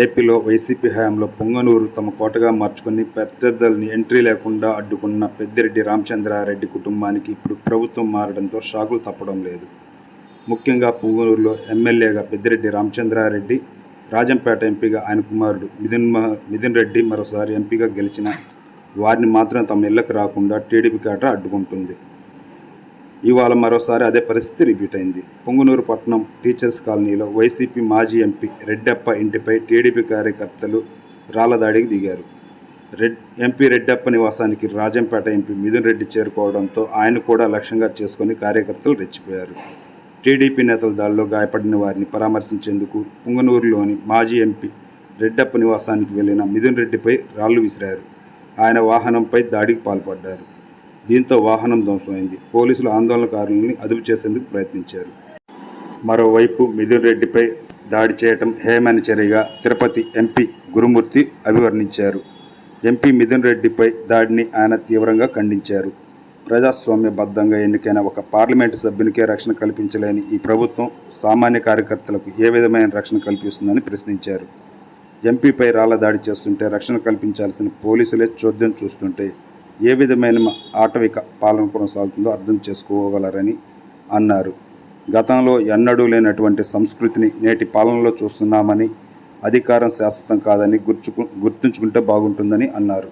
ఏపీలో వైసీపీ హయాంలో పొంగనూరు తమ కోటగా మార్చుకుని ప్రత్యర్థులని ఎంట్రీ లేకుండా అడ్డుకున్న పెద్దిరెడ్డి రామచంద్రారెడ్డి కుటుంబానికి ఇప్పుడు ప్రభుత్వం మారడంతో షాకులు తప్పడం లేదు. ముఖ్యంగా పొంగనూరులో ఎమ్మెల్యేగా పెద్దిరెడ్డి రామచంద్రారెడ్డి, రాజంపేట ఎంపీగా ఆయన కుమారుడు మిథున్ రెడ్డి మరోసారి ఎంపీగా గెలిచిన వారిని మాత్రం తమ ఇళ్లకు రాకుండా టీడీపీ కేటర్ అడ్డుకుంటుంది. ఇవాళ మరోసారి అదే పరిస్థితి రిపీట్ అయింది. పొంగనూరు పట్టణం టీచర్స్ కాలనీలో వైసీపీ మాజీ ఎంపీ రెడ్డప్ప ఇంటిపై టీడీపీ కార్యకర్తలు రాళ్లదాడికి దిగారు. ఎంపీ రెడ్డప్ప నివాసానికి రాజంపేట ఎంపీ మిథున్ రెడ్డి చేరుకోవడంతో ఆయన కూడా లక్ష్యంగా చేసుకుని కార్యకర్తలు రెచ్చిపోయారు. టీడీపీ నేతల దాడిలో గాయపడిన వారిని పరామర్శించేందుకు పొంగనూరులోని మాజీ ఎంపీ రెడ్డప్ప నివాసానికి వెళ్లిన మిథున్ రెడ్డిపై రాళ్లు విసిరారు. ఆయన వాహనంపై దాడికి పాల్పడ్డారు. దీంతో వాహనం ధ్వంసమైంది. పోలీసులు ఆందోళనకారులని అదుపు చేసేందుకు ప్రయత్నించారు. మరోవైపు మిథున్ రెడ్డిపై దాడి చేయటం హేయమైన చర్యగా తిరుపతి ఎంపీ గురుమూర్తి అభివర్ణించారు. ఎంపీ మిథున్ రెడ్డిపై దాడిని ఆయన తీవ్రంగా ఖండించారు. ప్రజాస్వామ్యబద్ధంగా ఎన్నికైన ఒక పార్లమెంటు సభ్యునికే రక్షణ కల్పించలేని ఈ ప్రభుత్వం సామాన్య కార్యకర్తలకు ఏ విధమైన రక్షణ కల్పిస్తుందని ప్రశ్నించారు. ఎంపీపై రాళ్ల దాడి చేస్తుంటే రక్షణ కల్పించాల్సిన పోలీసులే చోద్యం చూస్తుంటే ఏ విధమైన ఆటవిక పాలన కొనసాగుతుందో అర్థం చేసుకోగలరని అన్నారు. గతంలో ఎన్నడూ లేనటువంటి సంస్కృతిని నేటి పాలనలో చూస్తున్నామని, అధికారం శాశ్వతం కాదని గుర్తుంచుకుంటే బాగుంటుందని అన్నారు.